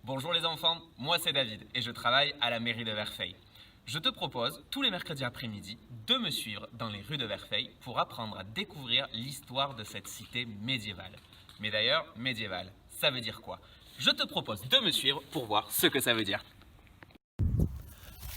Bonjour les enfants, moi c'est David et je travaille à la mairie de Verfeil. Je te propose tous les mercredis après-midi de me suivre dans les rues de Verfeil pour apprendre à découvrir l'histoire de cette cité médiévale. Mais d'ailleurs, médiévale, ça veut dire quoi? Je te propose de me suivre pour voir ce que ça veut dire.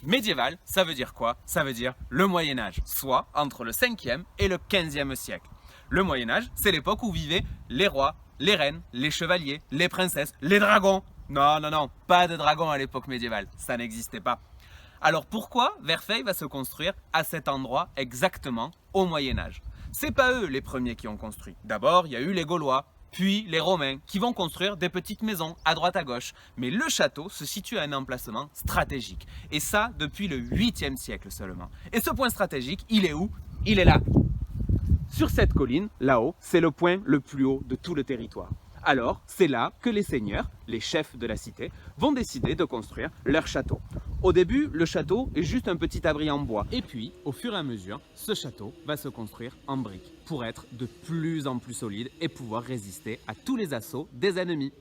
Médiéval, ça veut dire quoi? Ça veut dire le Moyen-Âge, soit entre le 5e et le 15e siècle. Le Moyen-Âge, c'est l'époque où vivaient les rois, les reines, les chevaliers, les princesses, les dragons. Non, pas de dragons à l'époque médiévale, ça n'existait pas. Alors pourquoi Verfeil va se construire à cet endroit exactement au Moyen-Âge? C'est pas eux les premiers qui ont construit. D'abord, il y a eu les Gaulois, puis les Romains qui vont construire des petites maisons à droite à gauche. Mais le château se situe à un emplacement stratégique. Et ça, depuis le 8e siècle seulement. Et ce point stratégique, il est où? Il est là. Sur cette colline, là-haut, c'est le point le plus haut de tout le territoire. Alors, c'est là que les seigneurs, les chefs de la cité, vont décider de construire leur château. Au début, le château est juste un petit abri en bois. Et puis, au fur et à mesure, ce château va se construire en briques pour être de plus en plus solide et pouvoir résister à tous les assauts des ennemis.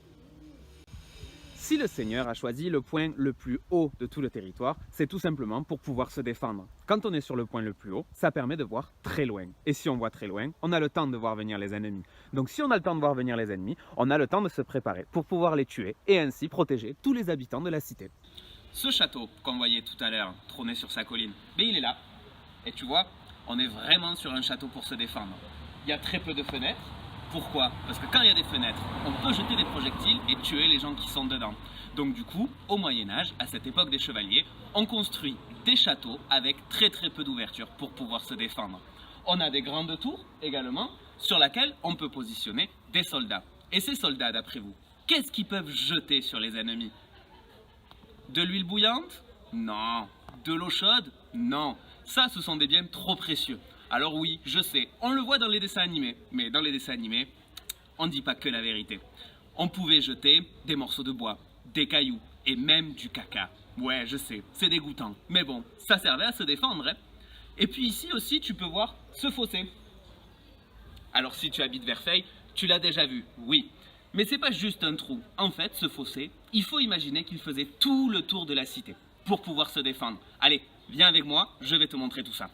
Si le seigneur a choisi le point le plus haut de tout le territoire, c'est tout simplement pour pouvoir se défendre. Quand on est sur le point le plus haut, ça permet de voir très loin. Et si on voit très loin, on a le temps de voir venir les ennemis. Donc si on a le temps de voir venir les ennemis, on a le temps de se préparer pour pouvoir les tuer et ainsi protéger tous les habitants de la cité. Ce château qu'on voyait tout à l'heure trôner sur sa colline, il est là. Et tu vois, on est vraiment sur un château pour se défendre. Il y a très peu de fenêtres. Pourquoi? Parce que quand il y a des fenêtres, on peut jeter des projectiles et tuer les gens qui sont dedans. Donc du coup, au Moyen-Âge, à cette époque des chevaliers, on construit des châteaux avec très peu d'ouverture pour pouvoir se défendre. On a des grandes tours également sur lesquelles on peut positionner des soldats. Et ces soldats, d'après vous, qu'est-ce qu'ils peuvent jeter sur les ennemis? De l'huile bouillante? Non. De l'eau chaude? Non. Ça, ce sont des biens trop précieux. Alors oui, je sais, on le voit dans les dessins animés, mais dans les dessins animés, on ne dit pas que la vérité. On pouvait jeter des morceaux de bois, des cailloux et même du caca. Ouais, je sais, c'est dégoûtant, mais bon, ça servait à se défendre. Hein. Et puis ici aussi, tu peux voir ce fossé. Alors si tu habites Verfeil, tu l'as déjà vu, oui. Mais c'est pas juste un trou. En fait, ce fossé, il faut imaginer qu'il faisait tout le tour de la cité pour pouvoir se défendre. Allez, viens avec moi, je vais te montrer tout ça.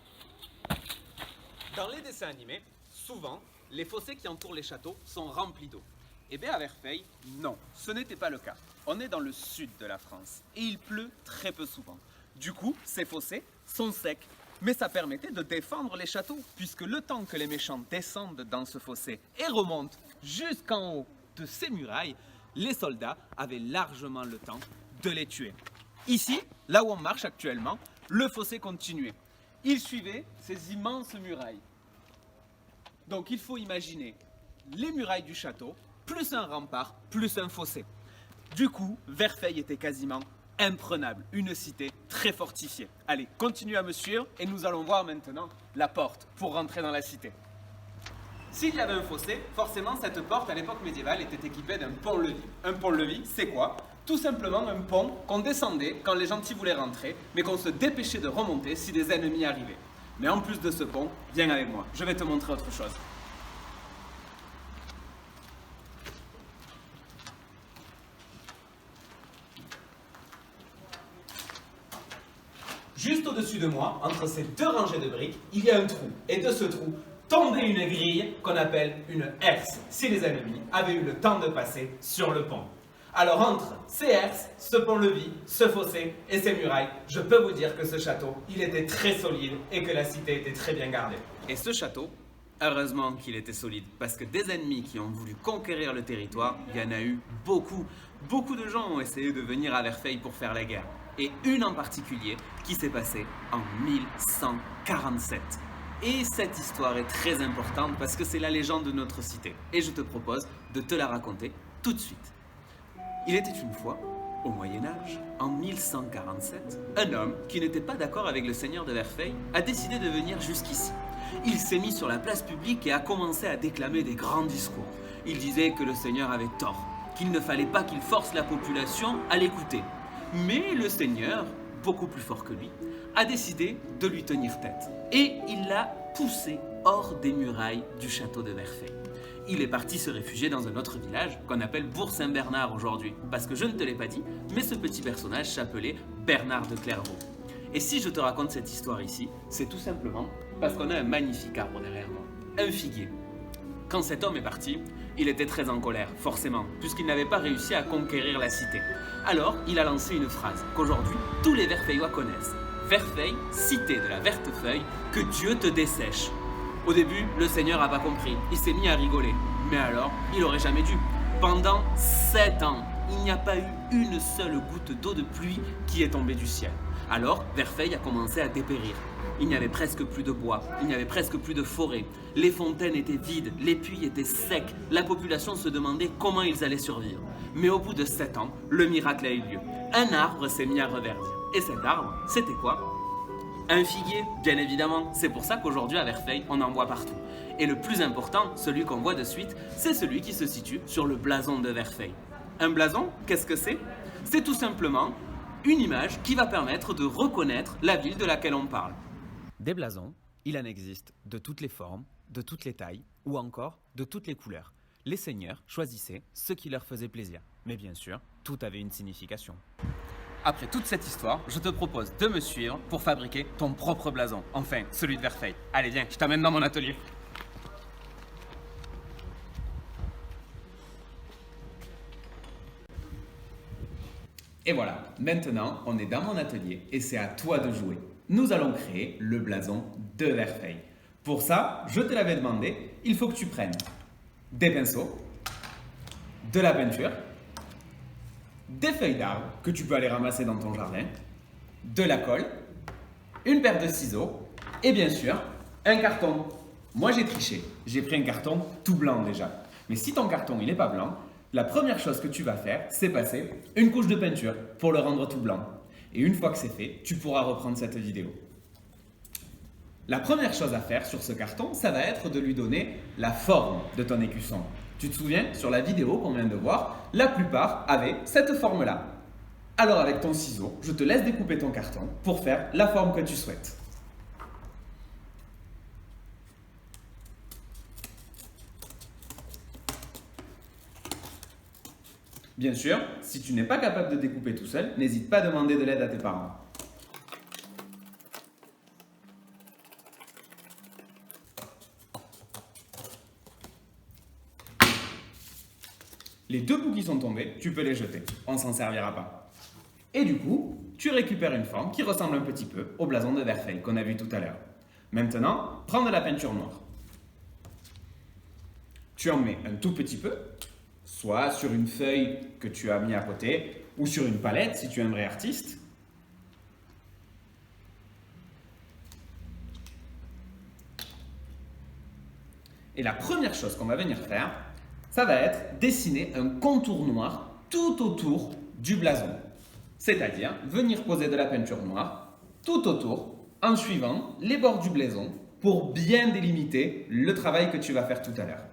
Dans les dessins animés, souvent, les fossés qui entourent les châteaux sont remplis d'eau. Eh bien à Verfeil, non, ce n'était pas le cas. On est dans le sud de la France et il pleut très peu souvent. Du coup, ces fossés sont secs. Mais ça permettait de défendre les châteaux, puisque le temps que les méchants descendent dans ce fossé et remontent jusqu'en haut de ces murailles, les soldats avaient largement le temps de les tuer. Ici, là où on marche actuellement, le fossé continuait. Il suivait ces immenses murailles. Donc il faut imaginer les murailles du château, plus un rempart, plus un fossé. Du coup, Verfeil était quasiment imprenable, une cité très fortifiée. Allez, continue à me suivre et nous allons voir maintenant la porte pour rentrer dans la cité. S'il y avait un fossé, forcément cette porte à l'époque médiévale était équipée d'un pont-levis. Un pont-levis, c'est quoi? Tout simplement un pont qu'on descendait quand les gentils voulaient rentrer, mais qu'on se dépêchait de remonter si des ennemis arrivaient. Mais en plus de ce pont, viens avec moi, je vais te montrer autre chose. Juste au-dessus de moi, entre ces deux rangées de briques, il y a un trou. Et de ce trou, tombait une grille qu'on appelle une herse, si les ennemis avaient eu le temps de passer sur le pont. Alors entre ces herses, ce pont-levis, ce fossé et ces murailles, je peux vous dire que ce château, il était très solide et que la cité était très bien gardée. Et ce château, heureusement qu'il était solide, parce que des ennemis qui ont voulu conquérir le territoire, il y en a eu beaucoup. Beaucoup de gens ont essayé de venir à Verfeil pour faire la guerre. Et une en particulier qui s'est passée en 1147. Et cette histoire est très importante parce que c'est la légende de notre cité. Et je te propose de te la raconter tout de suite. Il était une fois, au Moyen-Âge, en 1147, un homme qui n'était pas d'accord avec le seigneur de Verfeil a décidé de venir jusqu'ici. Il s'est mis sur la place publique et a commencé à déclamer des grands discours. Il disait que le seigneur avait tort, qu'il ne fallait pas qu'il force la population à l'écouter. Mais le seigneur, beaucoup plus fort que lui, a décidé de lui tenir tête. Et il l'a poussé hors des murailles du château de Verfeil. il est parti se réfugier dans un autre village qu'on appelle Bourg-Saint-Bernard aujourd'hui. Parce que je ne te l'ai pas dit, mais ce petit personnage s'appelait Bernard de Clairvaux. Et si je te raconte cette histoire ici, c'est tout simplement parce qu'on a un magnifique arbre derrière moi, un figuier. Quand cet homme est parti, il était très en colère, forcément, puisqu'il n'avait pas réussi à conquérir la cité. Alors, il a lancé une phrase qu'aujourd'hui, tous les Verfeillois connaissent. Verfeil, cité de la verte feuille, que Dieu te dessèche. Au début, le Seigneur n'a pas compris, il s'est mis à rigoler. Mais alors, il aurait jamais dû. Pendant 7 ans, il n'y a pas eu une seule goutte d'eau de pluie qui est tombée du ciel. Alors, Verfeil a commencé à dépérir. Il n'y avait presque plus de bois, il n'y avait presque plus de forêt. Les fontaines étaient vides, les puits étaient secs. La population se demandait comment ils allaient survivre. Mais au bout de 7 ans, le miracle a eu lieu. Un arbre s'est mis à reverdir. Et cet arbre, c'était quoi ? Un figuier, bien évidemment. C'est pour ça qu'aujourd'hui à Verfeil, on en voit partout. Et le plus important, celui qu'on voit de suite, c'est celui qui se situe sur le blason de Verfeil. Un blason, qu'est-ce que c'est ? C'est tout simplement une image qui va permettre de reconnaître la ville de laquelle on parle. Des blasons, il en existe de toutes les formes, de toutes les tailles ou encore de toutes les couleurs. Les seigneurs choisissaient ce qui leur faisait plaisir. Mais bien sûr, tout avait une signification. Après toute cette histoire, je te propose de me suivre pour fabriquer ton propre blason. Enfin, celui de Verfeil. Allez, viens, je t'amène dans mon atelier. Et voilà, maintenant, on est dans mon atelier et c'est à toi de jouer. Nous allons créer le blason de Verfeil. Pour ça, je te l'avais demandé, il faut que tu prennes des pinceaux, de la peinture, des feuilles d'arbre que tu peux aller ramasser dans ton jardin, de la colle, une paire de ciseaux et bien sûr un carton. Moi j'ai triché, j'ai pris un carton tout blanc déjà. Mais si ton carton il n'est pas blanc, la première chose que tu vas faire, c'est passer une couche de peinture pour le rendre tout blanc. Et une fois que c'est fait, tu pourras reprendre cette vidéo. La première chose à faire sur ce carton, ça va être de lui donner la forme de ton écusson. Tu te souviens, sur la vidéo qu'on vient de voir, la plupart avaient cette forme-là. Alors avec ton ciseau, je te laisse découper ton carton pour faire la forme que tu souhaites. Bien sûr, si tu n'es pas capable de découper tout seul, n'hésite pas à demander de l'aide à tes parents. Les 2 bouts qui sont tombés, tu peux les jeter, on ne s'en servira pas. Et du coup, tu récupères une forme qui ressemble un petit peu au blason de Verfeil qu'on a vu tout à l'heure. Maintenant, prends de la peinture noire. Tu en mets un tout petit peu, soit sur une feuille que tu as mis à côté, ou sur une palette si tu es un vrai artiste. Et la première chose qu'on va venir faire, ça va être dessiner un contour noir tout autour du blason. C'est-à-dire venir poser de la peinture noire tout autour en suivant les bords du blason pour bien délimiter le travail que tu vas faire tout à l'heure.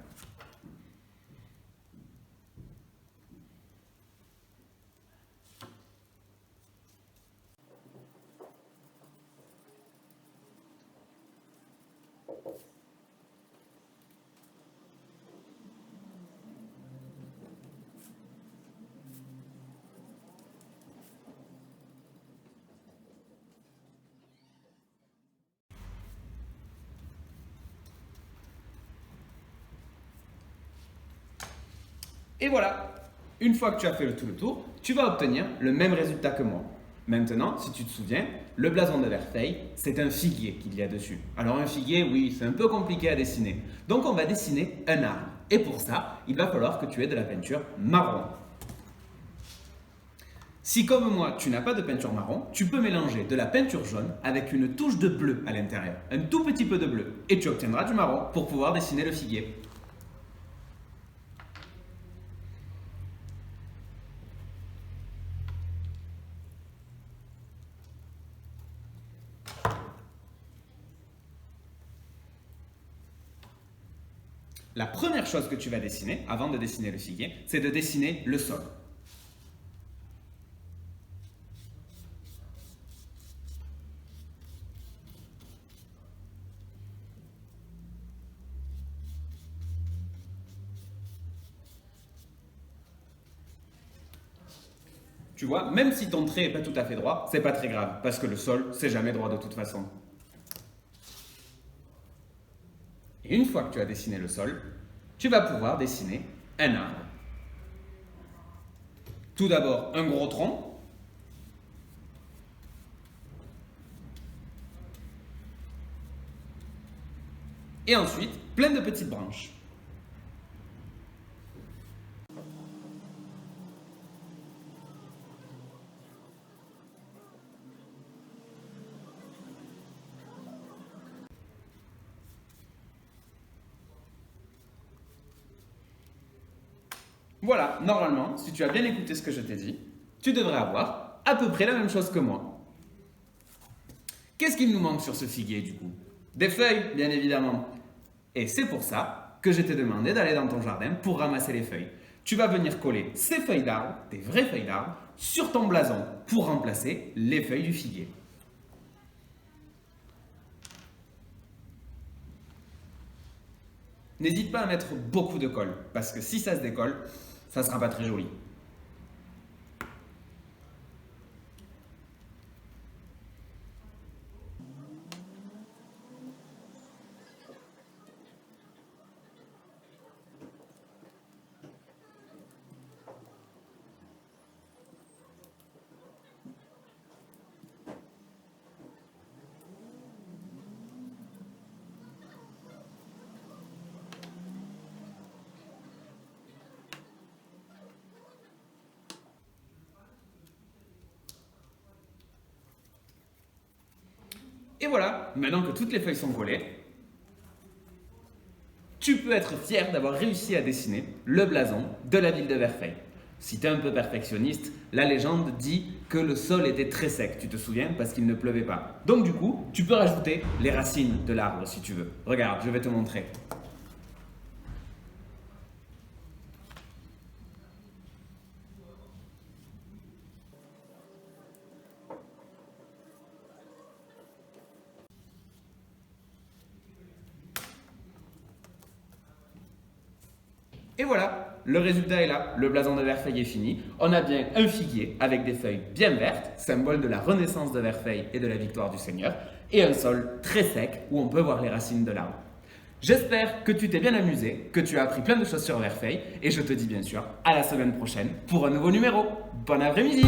Et voilà, une fois que tu as fait tout le tour, tu vas obtenir le même résultat que moi. Maintenant, si tu te souviens, le blason de Verfeil, c'est un figuier qu'il y a dessus. Alors un figuier, oui, c'est un peu compliqué à dessiner. Donc on va dessiner un arbre. Et pour ça, il va falloir que tu aies de la peinture marron. Si comme moi, tu n'as pas de peinture marron, tu peux mélanger de la peinture jaune avec une touche de bleu à l'intérieur. Un tout petit peu de bleu. Et tu obtiendras du marron pour pouvoir dessiner le figuier. La première chose que tu vas dessiner, avant de dessiner le figuier, c'est de dessiner le sol. Tu vois, même si ton trait n'est pas tout à fait droit, c'est pas très grave, parce que le sol, c'est jamais droit de toute façon. Et une fois que tu as dessiné le sol, tu vas pouvoir dessiner un arbre. Tout d'abord, un gros tronc. Et ensuite, plein de petites branches. Voilà, normalement, si tu as bien écouté ce que je t'ai dit, tu devrais avoir à peu près la même chose que moi. Qu'est-ce qu'il nous manque sur ce figuier du coup? Des feuilles, bien évidemment. Et c'est pour ça que je t'ai demandé d'aller dans ton jardin pour ramasser les feuilles. Tu vas venir coller ces feuilles d'arbre, des vraies feuilles d'arbre, sur ton blason pour remplacer les feuilles du figuier. N'hésite pas à mettre beaucoup de colle, parce que si ça se décolle, ça ne sera pas très joli. Et voilà, maintenant que toutes les feuilles sont collées, tu peux être fier d'avoir réussi à dessiner le blason de la ville de Verfeil. Si tu es un peu perfectionniste, la légende dit que le sol était très sec, tu te souviens, parce qu'il ne pleuvait pas. Donc du coup, tu peux rajouter les racines de l'arbre si tu veux. Regarde, je vais te montrer. Et voilà, le résultat est là, le blason de Verfeil est fini. On a bien un figuier avec des feuilles bien vertes, symbole de la renaissance de Verfeil et de la victoire du Seigneur, et un sol très sec où on peut voir les racines de l'arbre. J'espère que tu t'es bien amusé, que tu as appris plein de choses sur Verfeil, et je te dis bien sûr à la semaine prochaine pour un nouveau numéro. Bon après-midi!